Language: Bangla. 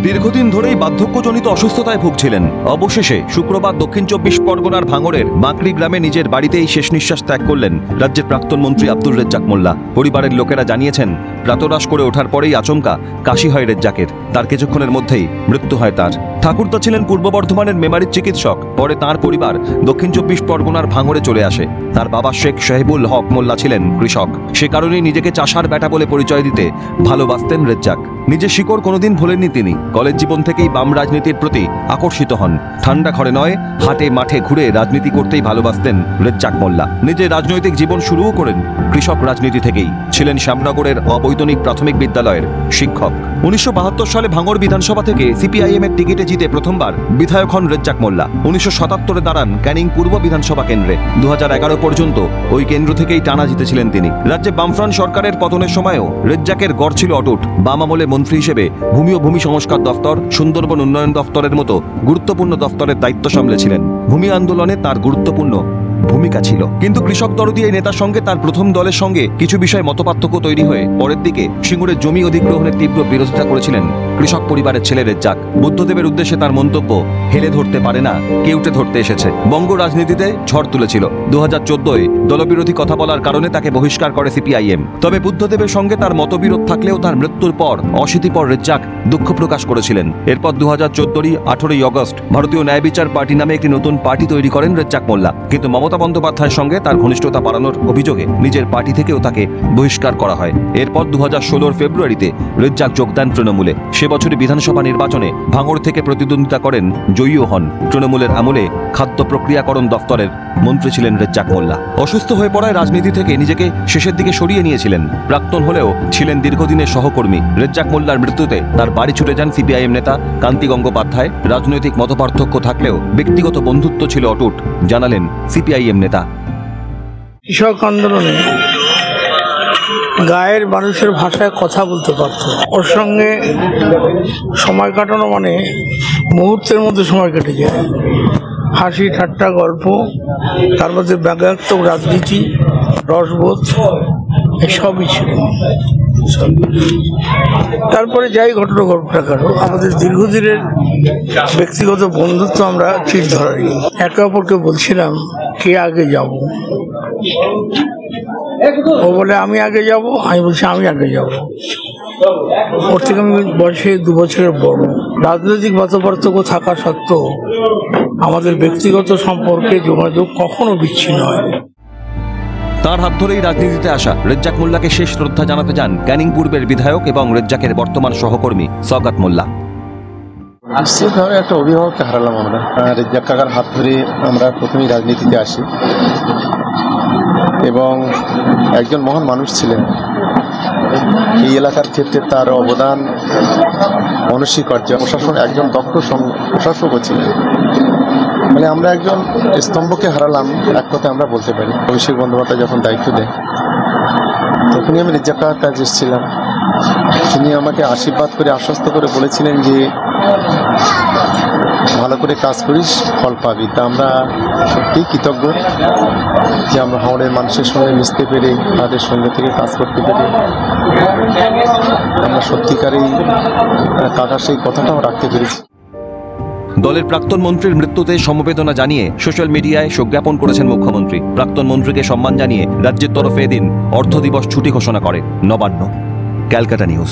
দীর্ঘদিন ধরেই বার্ধক্যজনিত অসুস্থতায় ভুগছিলেন। অবশেষে শুক্রবার দক্ষিণ 24 পরগনার ভাঙড়ের মাকড়ি গ্রামে নিজের বাড়িতেই শেষ নিঃশ্বাস ত্যাগ করলেন রাজ্যের প্রাক্তন মন্ত্রী আব্দুর রেজ্জাক মোল্লা। পরিবারের লোকেরা জানিয়েছেন, প্রাতরাশ করে ওঠার পরেই আচমকা কাশি হয় রেজ্জাকের। তার কিছুক্ষণের মধ্যেই মৃত্যু হয় তার। ঠাকুরদা ছিলেন পূর্ব বর্ধমানের মেমারির চিকিৎসক। পরে তাঁর পরিবার দক্ষিণ 24 পরগনার ভাঙড়ে চলে আসে। তার বাবা শেখ সাহেবুল হক মোল্লা ছিলেন কৃষক। সে কারণেই নিজেকে চাষার বেটা বলে পরিচয় দিতে ভালোবাসতেন রেজ্জাক। নিজের শিকড় কোনোদিন ভোলেননি তিনি। কলেজ জীবন থেকেই বাম রাজনীতির প্রতি আকর্ষিত হন। ঠান্ডা ঘরে নয়, হাটে মাঠে ঘুরে রাজনীতি করতেই ভালোবাসতেন রেজ্জাক মোল্লা। নিজের রাজনৈতিক জীবন শুরুও করেন কৃষক রাজনীতি থেকেই। ছিলেন শ্যামনগরের অবৈতনিক প্রাথমিক বিদ্যালয়ের শিক্ষক। 1972 সালে ভাঙড় বিধানসভা থেকে সিপিআইএম এর টিকিটে জিতে প্রথমবার বিধায়ক হন রেজ্জাক মোল্লা। 1977-এ দাঁড়ান ক্যানিং পূর্ব বিধানসভা কেন্দ্রে। 2011 পর্যন্ত ওই কেন্দ্র থেকেই টানা জিতেছিলেন তিনি। রাজ্যে বামফ্রন্ট সরকারের পতনের সময়ও রেজ্জাকের গড় ছিল অটুট। বাম আমলে মন্ত্রী হিসেবে ভূমি ও ভূমি সংস্কার দফতর, সুন্দরবন উন্নয়ন দফতরের মতো গুরুত্বপূর্ণ দফতরের দায়িত্ব সামলেছিলেন। ভূমি আন্দোলনে তার গুরুত্বপূর্ণ ভূমিকা ছিল। কিন্তু কৃষক দরদি এই নেতার সঙ্গে তার প্রথম দলের সঙ্গে কিছু বিষয়ে মতপার্থক্য তৈরি হয়ে পরের দিকে সিঙ্গুরের জমি অধিগ্রহণের তীব্র বিরোধিতা করেছিলেন কৃষক পরিবারের ছেলে রেজ্জাক। বুদ্ধদেবের উদ্দেশ্যে তার মন্তব্য, হেলে ধরতে পারে না, কেউটে ধরতে এসেছে, বঙ্গ রাজনীতিতে ঝড় তুলেছিল। 2014-এ দলবিরোধী কথা বলার কারণে তাকে বহিষ্কার করে সিপিআইএম। তবে বুদ্ধদেবের সঙ্গে তার মতবিরোধ থাকলেও তার মৃত্যুর পর অশীতিপর রেজ্জাক দুঃখ প্রকাশ করেছিলেন। এরপর 2014-ই 18ই অগস্ট ভারতীয় ন্যায় বিচার পার্টি নামে একটি নতুন পার্টি তৈরি করেন রেজ্জাক মোল্লা। কিন্তু মমতা বন্দ্যোপাধ্যায়ের সঙ্গে তার ঘনিষ্ঠতা বাড়ানোর অভিযোগে নিজের পার্টি থেকেও তাকে বহিষ্কার করা হয়। এরপর 2016-র ফেব্রুয়ারিতে রেজ্জাক যোগ দেন তৃণমূলে। সে বছরই বিধানসভা নির্বাচনে ভাঙড় থেকে প্রতিদ্বন্দ্বিতা করেন, জয়ীও হন। তৃণমূলের আমলে খাদ্য প্রক্রিয়াকরণ দফতরের মন্ত্রী ছিলেন রেজ্জাক মোল্লা। অসুস্থ হয়ে পড়ায় রাজনীতি থেকে নিজেকে শেষের দিকে সরিয়ে নিয়েছিলেন। প্রাক্তন হলেও ছিলেন দীর্ঘদিনের সহকর্মী। রেজ্জাক মোল্লার মৃত্যুতে তার বাড়ি ছুটে যান সিপিআইএম নেতা কান্তি গঙ্গোপাধ্যায়। রাজনৈতিক মতপার্থক্য থাকলেও ব্যক্তিগত বন্ধুত্ব ছিল অটুট, জানালেন সিপিআইএম নেতা। কৃষক আন্দোলনে গায়ের মানুষের ভাষায় কথা বলতে পারত। ওর সঙ্গে সময় কাটানো মানে মুহূর্তের মধ্যে সময় কেটে যায়। হাসি ঠাট্টা গল্প, তার মধ্যে ব্যঙ্গাত্মক রাজনীতি, রসবোধ, এসবই ছিল। তারপরে যাই ঘটনা ঘটনা কেন, আমাদের দীর্ঘদিনের ব্যক্তিগত বন্ধুত্ব আমরা চির ধরাই। একে অপরকে বলছিলাম কে আগে যাব। ও বলে আমি আগে যাব, আমি বলছি আমি আগে যাব। ওর থেকে আমি বয়সে 2 বছরের বড়। রাজনৈতিক মতপার্থক্য থাকা সত্ত্বেও আমাদের ব্যক্তিগত সম্পর্কে যোগাযোগ কখনো বিচ্ছিন্ন হয়। তার হাত ধরেই রাজনীতিতে আসা রেজ্জাক মোল্লাকে শেষ শ্রদ্ধা জানাতে যান ক্যানিং পূর্বের বিধায়ক এবং রেজ্জাকের বর্তমান সহকর্মী সওগাত মোল্লা। নিশ্চিতভাবে একটা অভিভাবককে হারালাম আমরা। রেজ্জাক কাকার হাত ধরে আমরা প্রথমেই রাজনীতিতে আসি এবং একজন মহান মানুষ ছিলেন। এই এলাকার ক্ষেত্রে তার অবদান অনস্বীকার্য। প্রশাসন একজন দক্ষ প্রশাসকও ছিলেন। মানে আমরা একজন স্তম্ভকে হারালাম, এক কথায় আমরা বলতে পারি। অভিষেক বন্দ্যোপাধ্যায় যখন দায়িত্ব দেয় তখনই আমি রেজ্জাক কাকার কাছে এসেছিলাম। তিনি আমাকে আশীর্বাদ করে আশ্বস্ত করে বলেছিলেন যে ভালো করে কাজ করিস, ফল পাবি। তা আমরা সত্যিই কৃতজ্ঞ যে আমরা হাওড়ের মানুষের সঙ্গে মিশতে পেরে, তাদের সঙ্গে থেকে কাজ করতে পেরে আমরা সত্যিকারেই কাকার সেই কথাটাও রাখতে পেরেছি। দলের প্রাক্তন মন্ত্রীর মৃত্যুতে সমবেদনা জানিয়ে সোশ্যাল মিডিয়ায় শোক জ্ঞাপন করেছেন মুখ্যমন্ত্রী। প্রাক্তন মন্ত্রীকে সম্মান জানিয়ে রাজ্যের তরফে এদিন অর্থ দিবস ছুটি ঘোষণা করে নবান্ন। ক্যালকাটা নিউজ।